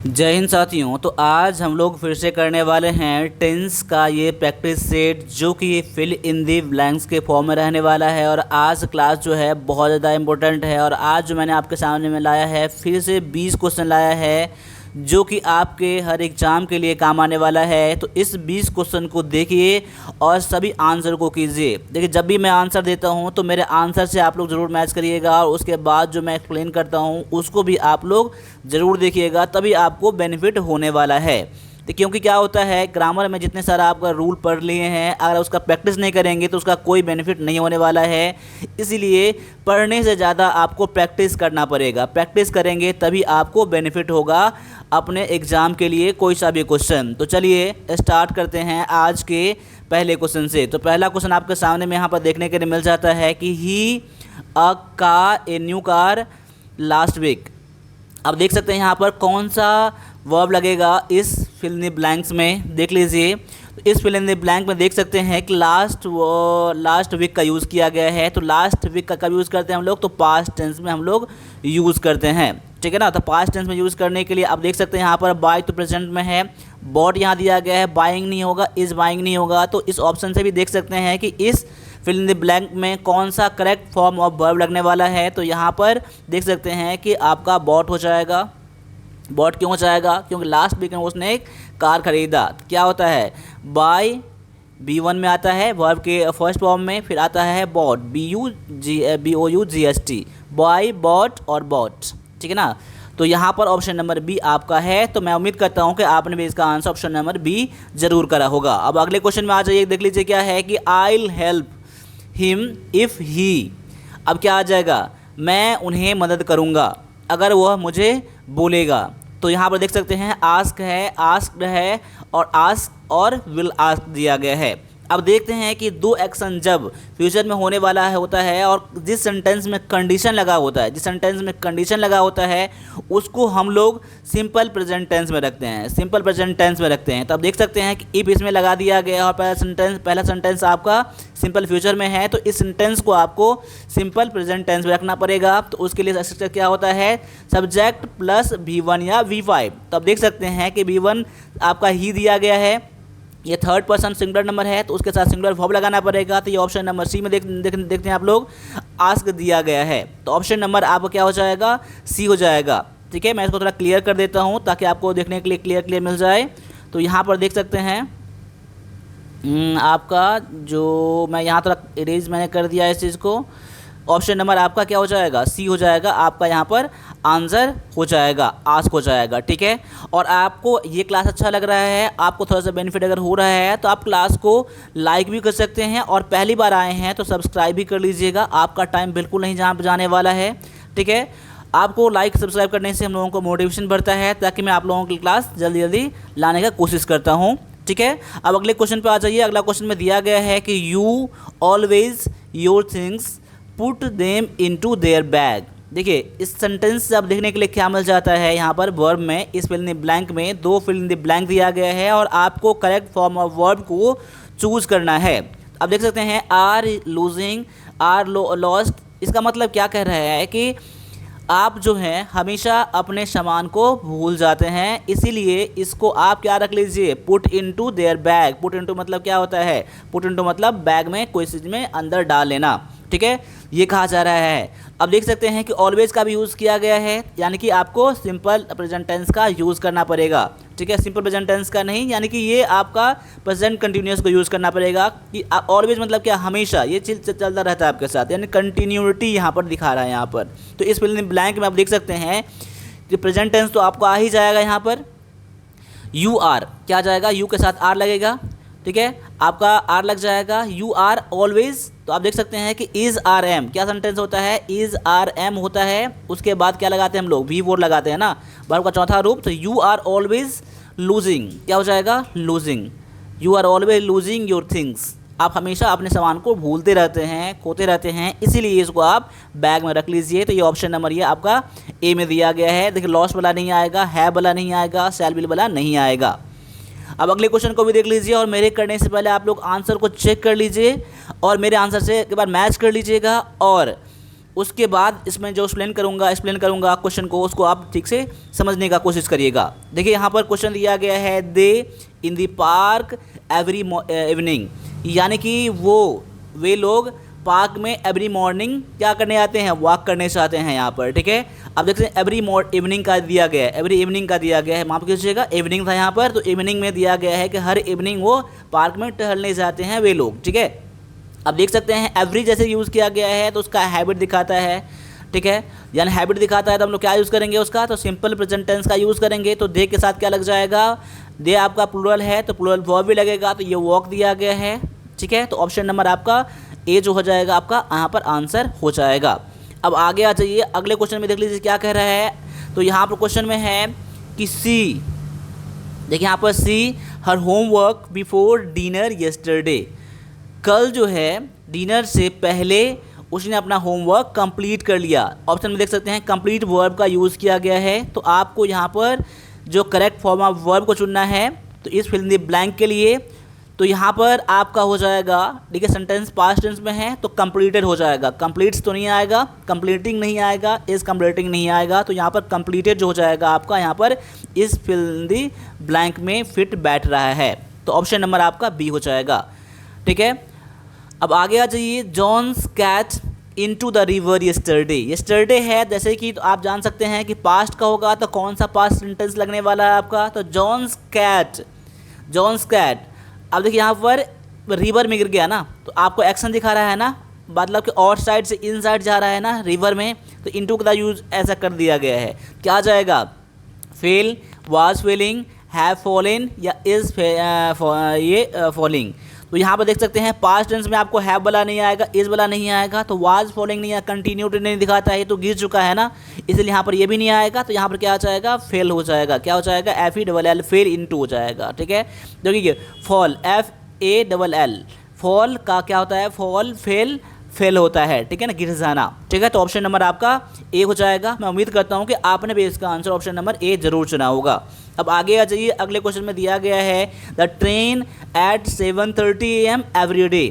जय हिंद साथियों। तो आज हम लोग फिर से करने वाले हैं टेंस का ये प्रैक्टिस सेट, जो कि ये फिल इन दी ब्लैंक्स के फॉर्म में रहने वाला है। और आज क्लास जो है बहुत ज़्यादा इम्पोर्टेंट है। और आज जो मैंने आपके सामने में लाया है, फिर से 20 क्वेश्चन लाया है, जो कि आपके हर एग्ज़ाम के लिए काम आने वाला है। तो इस 20 क्वेश्चन को देखिए और सभी आंसर को कीजिए। देखिए, जब भी मैं आंसर देता हूं तो मेरे आंसर से आप लोग ज़रूर मैच करिएगा, और उसके बाद जो मैं एक्सप्लेन करता हूं उसको भी आप लोग ज़रूर देखिएगा, तभी आपको बेनिफिट होने वाला है। तो क्योंकि क्या होता है, ग्रामर में जितने सारा आपका रूल पढ़ लिए हैं, अगर उसका प्रैक्टिस नहीं करेंगे तो उसका कोई बेनिफिट नहीं होने वाला है। इसीलिए पढ़ने से ज़्यादा आपको प्रैक्टिस करना पड़ेगा। प्रैक्टिस करेंगे तभी आपको बेनिफिट होगा अपने एग्ज़ाम के लिए कोई सा भी क्वेश्चन। तो चलिए स्टार्ट करते हैं आज के पहले क्वेश्चन से। तो पहला क्वेश्चन आपके सामने में यहाँ पर देखने के लिए मिल जाता है कि he a car a new car last week. अब देख सकते हैं यहाँ पर कौन सा वर्ब लगेगा इस फिल इन द ब्लैंक्स में, देख लीजिए। तो इस फिल इन द ब्लैंक में देख सकते हैं कि लास्ट वीक का यूज़ किया गया है। तो लास्ट वीक का कब यूज़ करते हैं हम लोग, तो पास्ट टेंस में हम लोग यूज़ करते हैं, ठीक है ना। तो पास्ट टेंस में यूज़ करने के लिए आप देख सकते हैं यहाँ पर बाय तो प्रेजेंट में है, बॉट यहाँ दिया गया है, बाइंग नहीं होगा, इज़ बाइंग नहीं होगा। तो इस ऑप्शन से भी देख सकते हैं कि इस फिल इन द ब्लैंक में कौन सा करेक्ट फॉर्म ऑफ वर्ब लगने वाला है। तो यहाँ पर देख सकते हैं कि आपका बॉट हो जाएगा। बॉट क्यों हो जाएगा, क्योंकि लास्ट वीक में उसने एक कार खरीदा। तो क्या होता है, बाय B1 में आता है वर्ब के फर्स्ट फॉर्म में, फिर आता है बॉट, BOUGST, बाय, बॉट और बॉट, ठीक है ना। तो यहाँ पर ऑप्शन नंबर बी आपका है। तो मैं उम्मीद करता हूँ कि आपने भी इसका आंसर ऑप्शन नंबर बी जरूर करा होगा। अब अगले क्वेश्चन में आ जाइए, देख लीजिए क्या है कि I will help him if he. अब क्या आ जाएगा, मैं उन्हें मदद करूँगा अगर वह मुझे बोलेगा। तो यहाँ पर देख सकते हैं आस्क है, आस्क्ड है, और आस्क और विल आस्क दिया गया है। अब देखते हैं कि दो एक्शन जब फ्यूचर में होने वाला है होता है, और जिस सेंटेंस में कंडीशन लगा होता है, जिस सेंटेंस में कंडीशन लगा होता है उसको हम लोग सिंपल प्रेजेंट टेंस में रखते हैं, सिंपल प्रेजेंट टेंस में रखते हैं। तो अब देख सकते हैं कि इफ इसमें लगा दिया गया और पहला सेंटेंस आपका सिंपल फ्यूचर में है, तो इस सेंटेंस को आपको सिंपल प्रेजेंट टेंस में रखना पड़ेगा। तो उसके लिए स्ट्रक्चर क्या होता है, सब्जेक्ट प्लस V1 या V5। तो अब देख सकते हैं कि V1 आपका ही दिया गया है, ये थर्ड पर्सन सिंगुलर नंबर है, तो उसके साथ सिंगुलर वर्ब लगाना पड़ेगा। तो ये ऑप्शन नंबर सी में देखते हैं आप लोग, आस्क दिया गया है। तो ऑप्शन नंबर आपका क्या हो जाएगा, सी हो जाएगा, ठीक है। मैं इसको थोड़ा क्लियर कर देता हूँ ताकि आपको देखने के लिए क्लियर मिल जाए। तो यहाँ पर देख सकते हैं आपका जो मैं यहाँ थोड़ा इरेज मैंने कर दिया है इस चीज़ को। ऑप्शन नंबर आपका क्या हो जाएगा, सी हो जाएगा। आपका यहाँ पर आंसर हो जाएगा, आस्क हो जाएगा, ठीक है। और आपको ये क्लास अच्छा लग रहा है, आपको थोड़ा सा बेनिफिट अगर हो रहा है, तो आप क्लास को लाइक भी कर सकते हैं, और पहली बार आए हैं तो सब्सक्राइब भी कर लीजिएगा। आपका टाइम बिल्कुल नहीं जहाँ पर जाने वाला है, ठीक है। आपको लाइक सब्सक्राइब करने से हम लोगों को मोटिवेशन बढ़ता है, ताकि मैं आप लोगों की क्लास जल्दी जल्दी लाने का कोशिश करता हूँ, ठीक है। अब अगले क्वेश्चन पे आ जाइए। अगला क्वेश्चन में दिया गया है कि you always your things put them into their bag. देखिए, इस सेंटेंस से आप देखने के लिए क्या मिल जाता है, यहाँ पर वर्ब में इस फिल इन द ब्लैंक में दो फिल इन द ब्लैंक दिया गया है, और आपको करेक्ट फॉर्म ऑफ वर्ब को चूज करना है। अब देख सकते हैं आर लूजिंग, आर लॉस्ट। इसका मतलब क्या कह रहा है कि आप जो हैं हमेशा अपने सामान को भूल जाते हैं, इसीलिए इसको आप क्या रख लीजिए, put into their bag. Put into मतलब क्या होता है, पुट इनटू मतलब बैग में कोई चीज़ में अंदर डाल लेना, ठीक है, ये कहा जा रहा है। अब देख सकते हैं कि ऑलवेज का भी यूज़ किया गया है, यानी कि आपको सिंपल प्रेजेंट टेंस का यूज़ करना पड़ेगा, ठीक है। सिंपल प्रेजेंट टेंस का नहीं, यानी कि ये आपका प्रेजेंट कंटिन्यूअस को यूज़ करना पड़ेगा। कि ऑलवेज मतलब क्या, हमेशा ये चीज़ चलता रहता है आपके साथ, यानी कंटिन्यूटी यहाँ पर दिखा रहा है यहाँ पर। तो इस फिल इन ब्लैंक में आप देख सकते हैं कि प्रेजेंट टेंस तो आपको आ ही जाएगा। यहाँ पर यू आर क्या आ जाएगा, यू के साथ आर लगेगा, ठीक है, आपका आर लग जाएगा। यू आर ऑलवेज, तो आप देख सकते हैं कि इज़ आर एम क्या सेंटेंस होता है, इज़ आर एम होता है। उसके बाद क्या लगाते हैं हम लोग, वी वर्ब लगाते हैं ना, वर्ब का चौथा रूप। तो यू आर ऑलवेज लूजिंग क्या हो जाएगा, losing. You are always losing your things, आप हमेशा अपने सामान को भूलते रहते हैं, खोते रहते हैं, इसीलिए इसको आप बैग में रख लीजिए। तो ये ऑप्शन नंबर ये आपका ए में दिया गया है। देखिए, लॉस वाला नहीं आएगा, है वाला नहीं आएगा, शैल विल वाला नहीं आएगा। अब अगले क्वेश्चन को भी देख लीजिए, और मेरे करने से पहले आप लोग आंसर को चेक कर लीजिए, और मेरे आंसर से एक बार मैच कर लीजिएगा, और उसके बाद इसमें जो एक्सप्लेन करूँगा क्वेश्चन को, उसको आप ठीक से समझने का कोशिश करिएगा। देखिए यहाँ पर क्वेश्चन दिया गया है, they in the park every evening, यानी कि वे लोग पार्क में एवरी मॉर्निंग क्या करने आते हैं, वॉक करने से आते हैं यहाँ पर, ठीक है। अब देखते हैं एवरी इवनिंग का दिया गया है, एवरी इवनिंग का दिया गया है, माफ कीजिएगा इवनिंग था यहाँ पर, तो इवनिंग में दिया गया है कि हर इवनिंग वो पार्क में टहलने जाते हैं वे लोग, ठीक है। अब देख सकते हैं एवरी जैसे यूज़ किया गया है तो उसका हैबिट दिखाता है, ठीक है, यानी हैबिट दिखाता है तो हम लोग क्या यूज़ करेंगे उसका, तो सिंपल प्रेजेंट टेंस का यूज़ करेंगे। तो दे के साथ क्या लग जाएगा, दे आपका प्लूरल है तो प्लूरल वर्ब भी लगेगा, तो ये वॉक दिया गया है, ठीक है। तो ऑप्शन नंबर आपका ए जो हो जाएगा आपका यहाँ पर आंसर हो जाएगा। अब आगे आ जाइए, अगले क्वेश्चन में देख लीजिए क्या कह रहा है। तो यहाँ पर क्वेश्चन में है कि सी, देखिए यहाँ पर she her homework before dinner yesterday, कल जो है डिनर से पहले उसने अपना होमवर्क कंप्लीट कर लिया। ऑप्शन में देख सकते हैं कंप्लीट वर्ब का यूज़ किया गया है, तो आपको यहाँ पर जो करेक्ट फॉर्म ऑफ वर्ब को चुनना है। तो इस फिल इन द ब्लैंक के लिए तो यहाँ पर आपका हो जाएगा, ठीक है, सेंटेंस पास्ट टेंस में है तो कंप्लीटेड हो जाएगा, कंप्लीट्स तो नहीं आएगा, कंप्लीटिंग नहीं आएगा, इज़ कंप्लीटिंग नहीं आएगा, तो यहाँ पर कंप्लीटेड जो हो जाएगा आपका यहाँ पर इस फिल इन द ब्लैंक में फिट बैठ रहा है। तो ऑप्शन नंबर आपका बी हो जाएगा, ठीक है। अब आगे आ जाइए, John's cat into the river yesterday है, जैसे कि तो आप जान सकते हैं कि पास्ट का होगा तो कौन सा पास्ट सेंटेंस लगने वाला है आपका, तो जॉन्स कैट। अब देखिए यहाँ पर रिवर में गिर गया ना, तो आपको एक्शन दिखा रहा है ना, मतलब कि आउट साइड से इन साइड जा रहा है ना रिवर में, तो इनटू का यूज ऐसा कर दिया गया है। क्या आ जाएगा, fail, was failing, have fallen या इज फॉलिंग। तो यहाँ पर देख सकते हैं पास्ट टेंस में आपको हैव वाला नहीं आएगा, इज वाला नहीं आएगा, तो वाज फॉलोइंग नहीं आएगा, कंटिन्यूटी नहीं दिखाता है, तो गिर चुका है ना, इसलिए यहाँ पर ये भी नहीं आएगा। तो यहाँ पर क्या हो जाएगा, फेल हो जाएगा, क्या हो जाएगा, FELL फेल इनटू हो जाएगा, ठीक है। देखिए फॉल FALL, फॉल का क्या होता है, फॉल फेल होता है, ठीक है ना, गिर जाना, ठीक है। तो ऑप्शन नंबर आपका ए हो जाएगा। मैं उम्मीद करता हूँ कि आपने भी इसका आंसर ऑप्शन नंबर ए जरूर चुना होगा। अब आगे आ जाइए, अगले क्वेश्चन में दिया गया है the train eight 7:30 AM every day.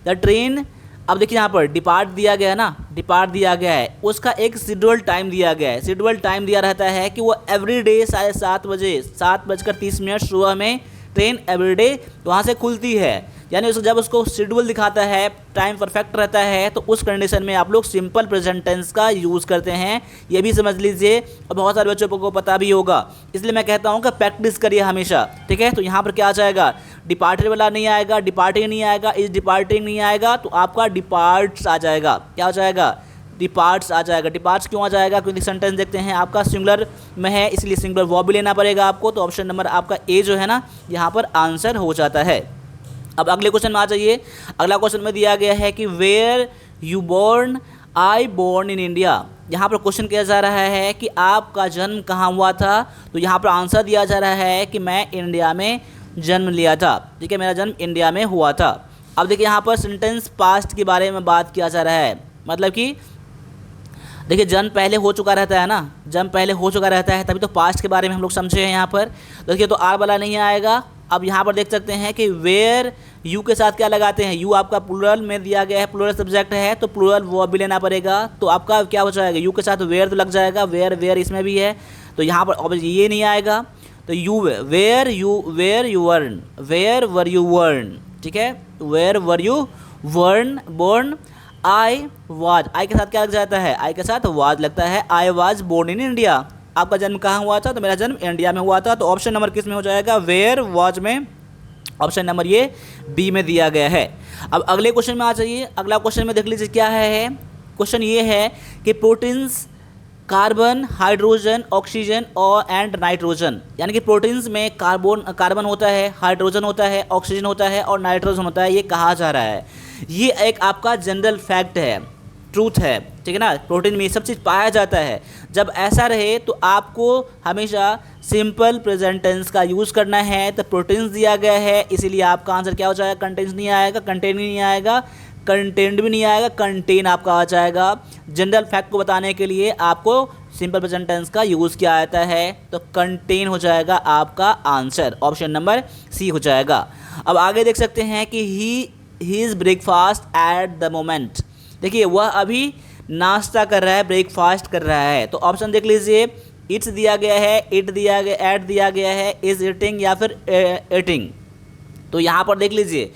The train, अब देखिए यहाँ पर डिपार्ट दिया गया है ना, डिपार्ट दिया गया है, उसका एक शेड्यूल टाइम दिया गया है, शेड्यूल टाइम दिया रहता है कि वो एवरी डे 7:30 बजे 7:30 सुबह में ट्रेन एवरीडे वहाँ से खुलती है, यानी जब उसको शेड्यूल दिखाता है, टाइम परफेक्ट रहता है, तो उस कंडीशन में आप लोग सिंपल प्रेजेंट टेंस का यूज़ करते हैं। ये भी समझ लीजिए, और बहुत सारे बच्चों को पता भी होगा, इसलिए मैं कहता हूँ कि प्रैक्टिस करिए हमेशा, ठीक है। तो यहाँ पर क्या आ जाएगा, डिपार्टेड वाला नहीं आएगा, डिपार्टिंग नहीं आएगा, इज डिपार्टिंग नहीं आएगा, तो आपका डिपार्ट्स आ जाएगा। क्या हो जाएगा, डिपार्ट्स आ जाएगा। डिपार्ट्स क्यों आ जाएगा, क्योंकि सेंटेंस देखते हैं आपका सिंगुलर में है, इसलिए सिंगुलर वर्ब भी लेना पड़ेगा आपको। तो ऑप्शन नंबर आपका ए जो है ना, यहाँ पर आंसर हो जाता है। अब अगले क्वेश्चन में आ जाइए। अगला क्वेश्चन में दिया गया है कि where you born, I born in India. यहाँ पर क्वेश्चन किया जा रहा है कि आपका जन्म कहाँ हुआ था, तो यहाँ पर आंसर दिया जा रहा है कि मैं इंडिया में जन्म लिया था, ठीक है, मेरा जन्म इंडिया में हुआ था। अब देखिए यहाँ पर सेंटेंस पास्ट के बारे में बात किया जा रहा है, मतलब कि देखिए जन्म पहले हो चुका रहता है ना, जन्म पहले हो चुका रहता है, तभी तो पास्ट के बारे में हम लोग समझे हैं यहाँ पर। देखिए तो आर वाला नहीं आएगा। अब यहाँ पर देख सकते हैं कि वेयर यू के साथ क्या लगाते हैं, यू आपका प्लूरल में दिया गया है, प्लूरल सब्जेक्ट है, तो प्लूरल वर्ब भी लेना पड़ेगा। तो आपका क्या हो जाएगा, यू के साथ वेयर तो लग जाएगा, वेयर इसमें भी है, तो यहाँ पर ये नहीं आएगा। तो you where you were you born, ठीक है, where were you born. I was, I के साथ क्या लग जाता है, आई के साथ वाज लगता है, I was born in India. आपका जन्म कहाँ हुआ था, तो मेरा जन्म इंडिया में हुआ था। तो ऑप्शन नंबर किस में हो जाएगा, वेयर वाज में, ऑप्शन नंबर ये बी में दिया गया है। अब अगले क्वेश्चन में आ जाइए। अगला क्वेश्चन में देख लीजिए क्या है, क्वेश्चन ये है कि प्रोटीन्स, कार्बन, हाइड्रोजन, ऑक्सीजन और एंड नाइट्रोजन, यानी कि प्रोटीन्स में कार्बन होता है, हाइड्रोजन होता है, ऑक्सीजन होता है और नाइट्रोजन होता है, ये कहा जा रहा है। ये एक आपका जनरल फैक्ट है, ट्रूथ है, ठीक है ना, प्रोटीन में ये सब चीज़ पाया जाता है। जब ऐसा रहे तो आपको हमेशा सिंपल प्रेजेंट टेंस का यूज़ करना है। तो प्रोटीन्स दिया गया है, इसीलिए आपका आंसर क्या हो जाएगा, कंटेंस नहीं आएगा, कंटेन नहीं आएगा, कंटेंट भी नहीं आएगा, कंटेन आपका आ जाएगा। जनरल फैक्ट को बताने के लिए आपको सिंपल प्रेजेंट टेंस का यूज़ किया जाता है, तो कंटेन हो जाएगा आपका आंसर, ऑप्शन नंबर सी हो जाएगा। अब आगे देख सकते हैं कि he is breakfast at the moment. देखिए वह अभी नाश्ता कर रहा है, ब्रेकफास्ट कर रहा है। तो ऑप्शन देख लीजिए, इट्स दिया गया है, इट दिया गया, एट दिया गया है, इज ईटिंग या फिर ईटिंग। तो यहाँ पर देख लीजिए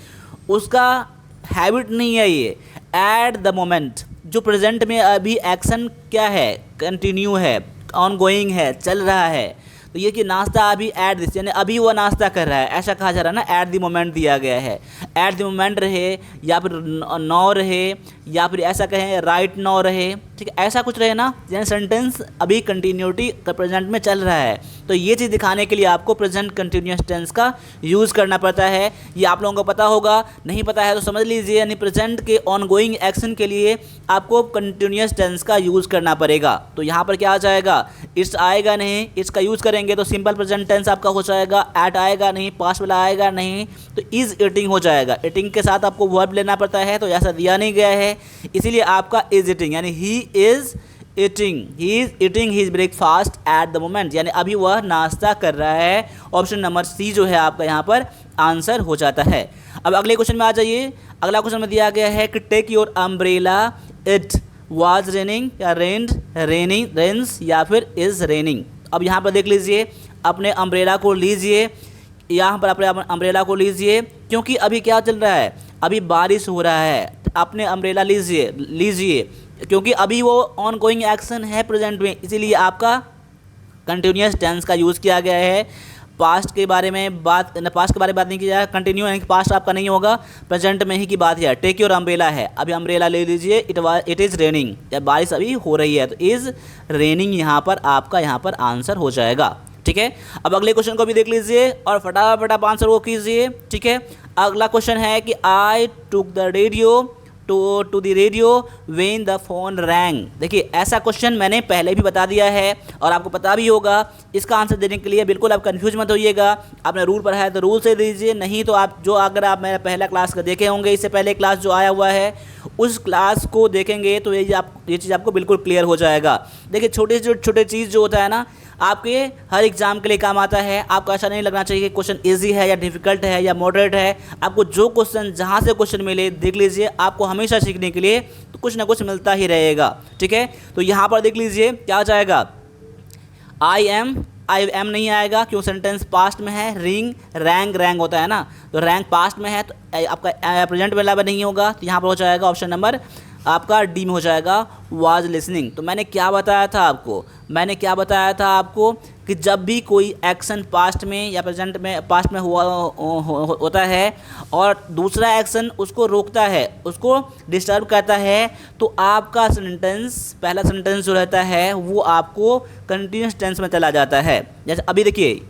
उसका हैबिट नहीं है ये। एट द मोमेंट, जो प्रेजेंट में अभी एक्शन क्या है, कंटिन्यू है, ऑन गोइंग है, चल रहा है। तो ये कि नाश्ता अभी एट दिस, यानी अभी वो नाश्ता कर रहा है, ऐसा कहा जा रहा है ना। एट द मोमेंट दिया गया है, एट द मोमेंट रहे या फिर नाउ रहे या फिर ऐसा कहें राइट नाउ रहे, ठीक है, ऐसा कुछ रहे ना, यानी सेंटेंस अभी कंटिन्यूटी प्रेजेंट में चल रहा है। तो ये चीज़ दिखाने के लिए आपको प्रेजेंट कंटिन्यूस टेंस का यूज़ करना पड़ता है। ये आप लोगों को पता होगा, नहीं पता है तो समझ लीजिए, यानी प्रेजेंट के ऑन गोइंग एक्शन के लिए आपको कंटिन्यूस टेंस का यूज़ करना पड़ेगा। तो यहाँ पर क्या आ जाएगा, इट्स आएगा नहीं, इट्स का यूज़ करेंगे तो सिंपल प्रेजेंट टेंस आपका हो जाएगा। एट आएगा नहीं, पास्ट वाला आएगा नहीं, तो इज ईटिंग हो जाएगा। ईटिंग के साथ आपको वर्ब लेना पड़ता है, तो ऐसा दिया नहीं गया है, इसीलिए आपका इज ईटिंग, यानी he is eating, he is eating his breakfast at the moment, यानी अभी वह नाश्ता कर रहा है। ऑप्शन नंबर सी जो है आपका यहाँ पर आंसर हो जाता है। अब अगले क्वेश्चन में आ जाइए। अगला क्वेश्चन में दिया गया है कि take your umbrella, it was raining या रेन्ड, रेनिंग, रेन्स या फिर इज रेनिंग। अब यहाँ पर देख लीजिए, अपने अम्ब्रेला को लीजिए, यहाँ पर अपने अम्ब्रेला को लीजिए, क्योंकि अभी क्या चल रहा है, अभी बारिश हो रहा है। अपने अम्ब्रेला लीजिए क्योंकि अभी वो ऑन गोइंग एक्शन है प्रेजेंट में, इसीलिए आपका कंटिन्यूस टेंस का यूज़ किया गया है। पास्ट के बारे में बात नहीं की जाए, कंटिन्यू यानी पास्ट आपका नहीं होगा, प्रेजेंट में ही की बात है। टेक योर अम्ब्रेला है, अभी अम्ब्रेला ले लीजिए, इट इज़ रेनिंग, या बारिश अभी हो रही है, तो इज़ रेनिंग यहाँ पर आपका यहाँ पर आंसर हो जाएगा। ठीक है, अब अगले क्वेश्चन को भी देख लीजिए और फटाफट आप आंसर वो कीजिए। ठीक है, अगला क्वेश्चन है कि I took the radio to the radio when the phone rang. देखिए ऐसा क्वेश्चन मैंने पहले भी बता दिया है और आपको पता भी होगा। इसका आंसर देने के लिए बिल्कुल आप कंफ्यूज मत होइएगा। आपने रूल पढ़ा है तो रूल से दीजिए, नहीं तो आप अगर आप मेरा पहला क्लास का देखे होंगे, इससे पहले क्लास जो आया हुआ है उस क्लास को देखेंगे तो ये चीज़ आपको बिल्कुल क्लियर हो जाएगा। देखिए छोटे चीज़ जो होता है ना, आपके हर एग्जाम के लिए काम आता है। आपको ऐसा नहीं लगना चाहिए कि क्वेश्चन इजी है या डिफिकल्ट है या मॉडरेट है। आपको जो क्वेश्चन जहाँ से क्वेश्चन मिले देख लीजिए, आपको हमेशा सीखने के लिए तो कुछ ना कुछ मिलता ही रहेगा। ठीक है, तो यहाँ पर देख लीजिए क्या हो जाएगा, आई एम नहीं आएगा, क्यों, सेंटेंस पास्ट में है। रिंग रैंग होता है ना, तो रैंक पास्ट में है तो आपका प्रेजेंट वाला नहीं होगा, तो यहाँ पर हो जाएगा ऑप्शन नंबर आपका डी में हो जाएगा, वाज लिसनिंग। तो मैंने क्या बताया था आपको कि जब भी कोई एक्शन पास्ट में या प्रेजेंट में पास्ट में होता है और दूसरा एक्शन उसको रोकता है, उसको डिस्टर्ब करता है, तो आपका पहला सेंटेंस जो रहता है वो आपको कंटिन्यूस टेंस में चला जाता है। जैसे अभी देखिए,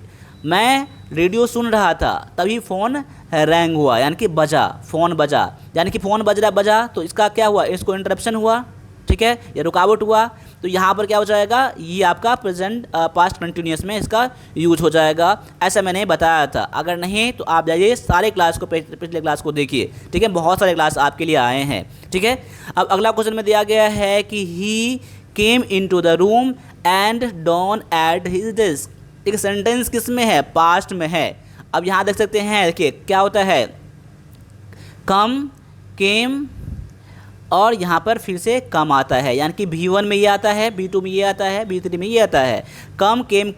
मैं रेडियो सुन रहा था तभी फ़ोन रैंग हुआ, यानी कि फ़ोन बजा, यानी कि फ़ोन बजा तो इसका क्या हुआ, इसको इंटरप्शन हुआ। ठीक है, ये रुकावट हुआ, तो यहाँ पर क्या हो जाएगा, ये आपका प्रेजेंट पास्ट कंटिन्यूस में इसका यूज हो जाएगा। ऐसा मैंने बताया था, अगर नहीं तो आप जाइए सारे क्लास को, पिछले क्लास को देखिए। ठीक है, बहुत सारे क्लास आपके लिए आए हैं। ठीक है, अब अगला क्वेश्चन में दिया गया है कि he came into the room and down at his desk. एक सेंटेंस किस में है, पास्ट में है। अब यहाँ देख सकते हैं, देखिए क्या होता है, कम, केम और यहाँ पर फिर से कम आता है, यानी कि V1 में ये आता है, V2 में ये आता है, V3 में ये आता है। कम केम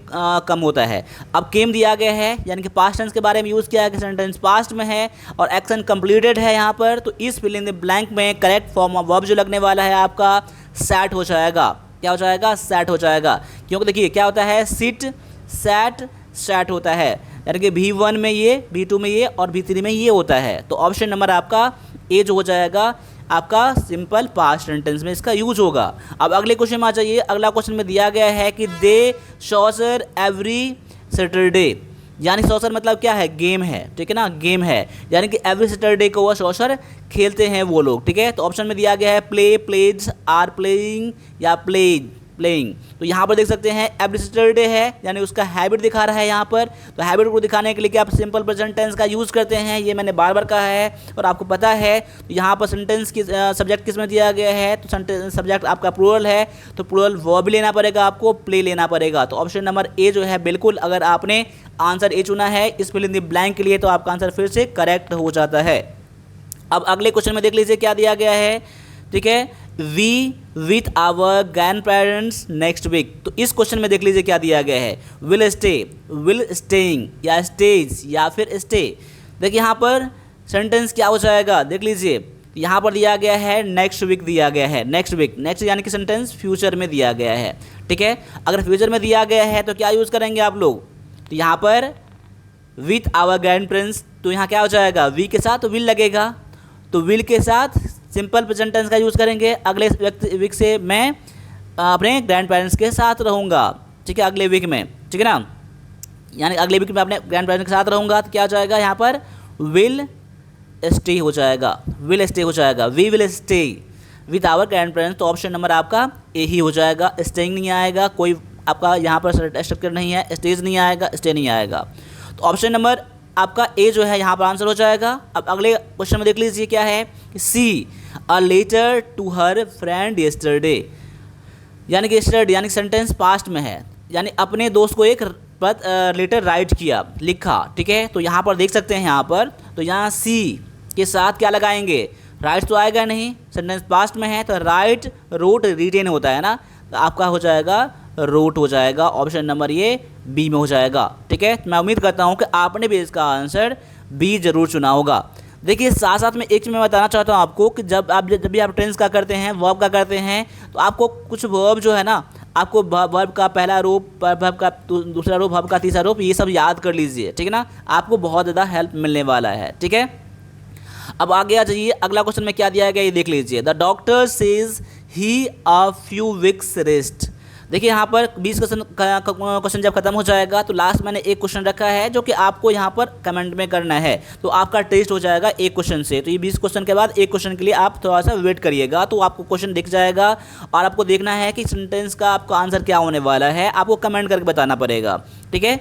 कम होता है। अब केम दिया गया है, यानी कि पास्ट टेंस के बारे में यूज़ किया है कि सेंटेंस पास्ट में है और एक्शन कंप्लीटेड है यहाँ पर, तो इस फिल इन द ब्लैंक में करेक्ट फॉर्म ऑफ वर्ब जो लगने वाला है आपका सैट हो जाएगा। क्या हो जाएगा, सैट हो जाएगा। क्योंकि देखिए क्या होता है, सिट, सैट होता है, यानी कि V1 में ये, V2 में ये और V3 में ये होता है। तो ऑप्शन नंबर आपका ए जो हो जाएगा आपका सिंपल पास्ट सेंटेंस में इसका यूज होगा। अब अगले क्वेश्चन में आ जाइए। अगला क्वेश्चन में दिया गया है कि दे सॉसर एवरी सैटरडे, यानी सॉसर मतलब क्या है, गेम है। ठीक है ना, गेम है, यानी कि एवरी सैटरडे को वह सॉसर खेलते हैं वो लोग। ठीक है, तो ऑप्शन में दिया गया है प्ले, प्लेज, आर प्लेइंग या प्लेइंग। तो यहाँ पर देख सकते हैं एवरी सैटरडे है, यानी उसका हैबिट दिखा रहा है यहाँ पर। तो हैबिट को दिखाने के लिए क्या आप सिंपल प्रेजेंट टेंस का यूज़ करते हैं, ये मैंने बार बार कहा है और आपको पता है। तो यहाँ पर सेंटेंस की सब्जेक्ट किस में दिया गया है, तो सब्जेक्ट आपका प्लूरल है, तो प्लूरल वर्ब भी लेना पड़ेगा, आपको प्ले लेना पड़ेगा। तो ऑप्शन नंबर ए जो है बिल्कुल, अगर आपने आंसर ए चुना है इस फिल इन द ब्लैंक के लिए, तो आपका आंसर फिर से करेक्ट हो जाता है। अब अगले क्वेश्चन में देख लीजिए क्या दिया गया है। ठीक है, we with our grand parents next week. तो इस क्वेश्चन में देख लीजिए क्या दिया गया है, विल स्टे, विल स्टेइंग, या स्टेज, या फिर स्टे। देखिए यहाँ पर सेंटेंस क्या हो जाएगा, देख लीजिए यहाँ पर दिया गया है नेक्स्ट वीक दिया गया है, नेक्स्ट वीक, नेक्स्ट यानी कि सेंटेंस फ्यूचर में दिया गया है, ठीक है। अगर फ्यूचर में दिया गया है तो क्या यूज़ करेंगे आप लोग, तो यहाँ पर विथ आवर ग्रैंड पेरेंट्स, तो यहाँ क्या हो जाएगा, वी के साथ विल लगेगा, तो विल के साथ सिंपल प्रेजेंट टेंस का यूज़ करेंगे। अगले वीक से मैं अपने ग्रैंड पेरेंट्स के साथ रहूँगा, ठीक है, अगले वीक में, ठीक है ना, यानी अगले वीक में अपने ग्रैंड पेरेंट्स के साथ रहूँगा। तो क्या हो जाएगा यहाँ पर विल स्टे हो जाएगा, विल स्टे हो जाएगा, we will stay with our grand parents. तो ऑप्शन नंबर आपका ए ही हो जाएगा, स्टेइंग नहीं आएगा, कोई आपका यहाँ पर स्ट्रक्चर नहीं है, स्टेज नहीं आएगा, स्टे नहीं आएगा। तो ऑप्शन नंबर आपका ए जो है यहाँ पर आंसर हो जाएगा। अब अगले क्वेश्चन में देख लीजिए क्या है, she a letter to her friend yesterday, यानी कि यस्टरडे यानी सेंटेंस पास्ट में है, यानी अपने दोस्त को एक लेटर राइट किया, लिखा, ठीक है। तो यहाँ पर देख सकते हैं यहाँ पर, तो यहाँ सी के साथ क्या लगाएंगे, राइट तो आएगा नहीं, सेंटेंस पास्ट में है, तो राइट रोट रिटेन होता है ना, तो आपका हो जाएगा रोट हो जाएगा, ऑप्शन नंबर ये बी में हो जाएगा, ठीक है। मैं उम्मीद करता हूँ कि आपने भी इसका आंसर बी जरूर चुना होगा। देखिए साथ साथ में एक चीज़ मैं बताना चाहता हूँ आपको कि जब भी आप टेंस का करते हैं, वर्ब का करते हैं, तो आपको कुछ वर्ब जो है ना, आपको वर्ब का पहला रूप, वर्ब का दूसरा रूप, वर्ब का तीसरा रूप, ये सब याद कर लीजिए, ठीक है ना, आपको बहुत ज़्यादा हेल्प मिलने वाला है, ठीक है। अब आगे आ जाइए, अगला क्वेश्चन में क्या दिया गया ये देख लीजिए, the doctor says he a few weeks rest. देखिए यहाँ पर 20 क्वेश्चन जब खत्म हो जाएगा तो लास्ट मैंने एक क्वेश्चन रखा है जो कि आपको यहाँ पर कमेंट में करना है, तो आपका टेस्ट हो जाएगा एक क्वेश्चन से। तो ये 20 क्वेश्चन के बाद एक क्वेश्चन के लिए आप थोड़ा सा वेट करिएगा, तो आपको क्वेश्चन दिख जाएगा और आपको देखना है कि सेंटेंस का आपका आंसर क्या होने वाला है, आपको कमेंट करके बताना पड़ेगा, ठीक है।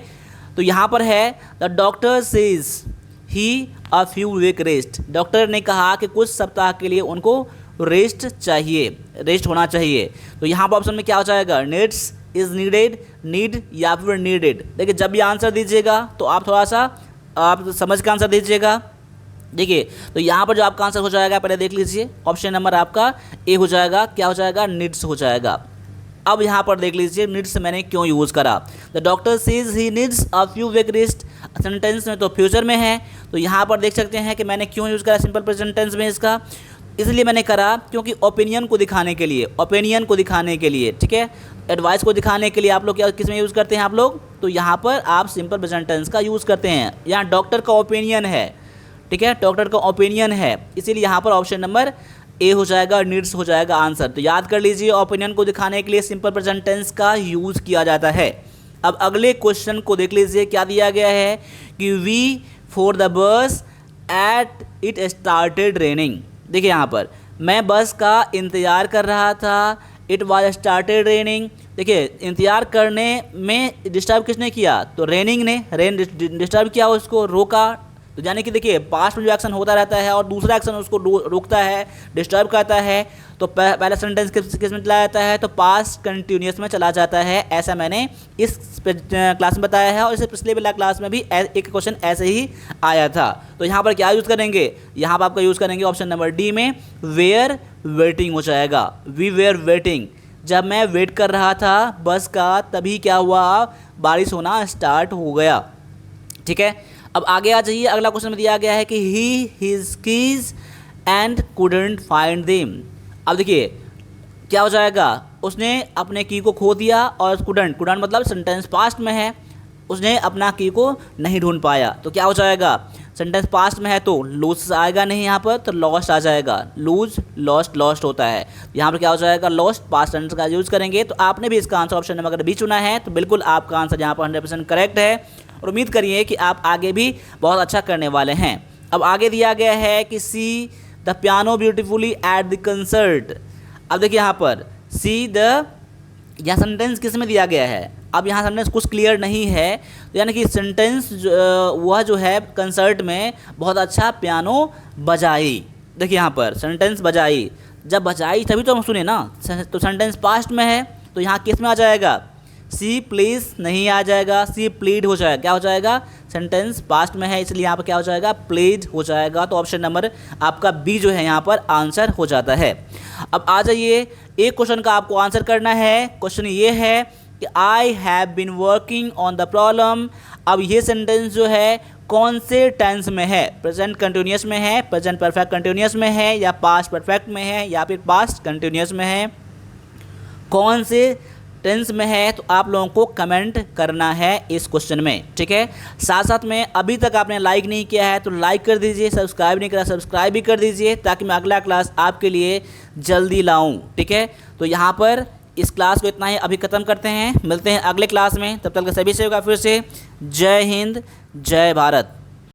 तो यहाँ पर है the doctor says he a few week rest, doctor ने कहा कि कुछ सप्ताह के लिए उनको रेस्ट चाहिए, रेस्ट होना चाहिए। तो यहाँ पर ऑप्शन में क्या हो जाएगा, नीड्स, इज नीडेड, नीड, या फिर नीडेड। देखिए जब भी आंसर दीजिएगा तो आप थोड़ा सा आप समझ के आंसर दीजिएगा। देखिए तो यहाँ पर जो आपका आंसर हो जाएगा पहले देख लीजिए, ऑप्शन नंबर आपका ए हो जाएगा, क्या हो जाएगा, नीड्स हो जाएगा। अब यहाँ पर देख लीजिए नीड्स मैंने क्यों यूज़ करा, the doctor says he needs a few week rest, sentence में तो फ्यूचर में है, तो यहाँ पर देख सकते हैं कि मैंने क्यों यूज़ करा सिंपल प्रेजेंट टेंस में इसका, इसलिए मैंने करा क्योंकि ओपिनियन को दिखाने के लिए, ओपिनियन को दिखाने के लिए, ठीक है, एडवाइस को दिखाने के लिए आप लोग क्या किस में यूज़ करते हैं आप लोग, तो यहाँ पर आप सिंपल प्रेजेंट टेंस का यूज़ करते हैं। यहाँ डॉक्टर का ओपिनियन है, ठीक है, डॉक्टर का ओपिनियन है, इसीलिए यहाँ पर ऑप्शन नंबर ए हो जाएगा, नीड्स हो जाएगा आंसर। तो याद कर लीजिए ओपिनियन को दिखाने के लिए सिंपल प्रेजेंट टेंस का यूज़ किया जाता है। अब अगले क्वेश्चन को देख लीजिए क्या दिया गया है कि we for the bus at it started raining. देखिए यहाँ पर मैं बस का इंतज़ार कर रहा था, इट वाज स्टार्टेड रेनिंग। देखिए इंतज़ार करने में डिस्टर्ब किसने किया, तो रेनिंग ने, रेन डिस्टर्ब किया, उसको रोका। तो यानी कि देखिए पास्ट में जो एक्शन होता रहता है और दूसरा एक्शन उसको रोकता है, डिस्टर्ब करता है, तो पहला सेंटेंस किस में चला जाता है, तो पास्ट कंटिन्यूस में चला जाता है। ऐसा मैंने इस क्लास में बताया है और इससे पिछले वाला क्लास में भी एक क्वेश्चन ऐसे ही आया था। तो यहाँ पर क्या यूज़ करेंगे, यहाँ पर आपका यूज़ करेंगे ऑप्शन नंबर डी में, वेयर वेटिंग हो जाएगा, वी वेयर वेटिंग। जब मैं वेट कर रहा था बस का तभी क्या हुआ, बारिश होना स्टार्ट हो गया, ठीक है। अब आगे आ जाइए, अगला क्वेश्चन में दिया गया है कि he his keys and couldn't find them. अब देखिए क्या हो जाएगा, उसने अपने की को खो दिया और कुडंट मतलब सेंटेंस पास्ट में है, उसने अपना की को नहीं ढूंढ पाया, तो क्या हो जाएगा, सेंटेंस पास्ट में है तो लूज आएगा नहीं यहाँ पर, तो लॉस्ट आ जाएगा, लूज लॉस्ट, लॉस्ट होता है, यहाँ पर क्या हो जाएगा, लॉस्ट, पास्ट टेंस का यूज़ करेंगे। तो आपने भी इसका आंसर ऑप्शन नंबर अगर बी चुना है तो बिल्कुल आपका आंसर यहाँ पर 100% करेक्ट है और उम्मीद करिए कि आप आगे भी बहुत अच्छा करने वाले हैं। अब आगे दिया गया है कि see the piano beautifully at the concert. अब देखिए यहाँ पर सी द, यह सेंटेंस किस में दिया गया है, अब यहाँ सेंटेंस कुछ क्लियर नहीं है, तो यानी कि सेंटेंस वह जो है कंसर्ट में बहुत अच्छा पियानो बजाई। देखिए यहाँ पर सेंटेंस बजाई, जब बजाई तभी तो हम सुने ना, तो सेंटेंस पास्ट में है तो यहाँ किस में आ जाएगा, सी प्लीज़ नहीं आ जाएगा, सी प्लीड हो जाएगा। क्या हो जाएगा? सेंटेंस पास्ट में है इसलिए यहाँ पर क्या हो जाएगा? प्लीड हो जाएगा। तो ऑप्शन नंबर आपका बी जो है यहाँ पर आंसर हो जाता है। अब आ जाइए, एक क्वेश्चन का आपको आंसर करना है। क्वेश्चन ये है कि I have been working on the problem. अब ये सेंटेंस जो है कौन से टेंस में है? प्रेजेंट कंटिन्यूअस में है, प्रेजेंट परफेक्ट कंटिन्यूअस में है, या पास्ट परफेक्ट में है, या फिर पास्ट कंटिन्यूअस में है? कौन से टेंस में है? तो आप लोगों को कमेंट करना है इस क्वेश्चन में, ठीक है। साथ साथ में अभी तक आपने लाइक नहीं किया है तो लाइक कर दीजिए, सब्सक्राइब नहीं करा सब्सक्राइब भी कर दीजिए, ताकि मैं अगला क्लास आपके लिए जल्दी लाऊं, ठीक है। तो यहाँ पर इस क्लास को इतना ही अभी ख़त्म करते हैं, मिलते हैं अगले क्लास में। तब तक के सभी से होगा फिर से जय हिंद, जय भारत।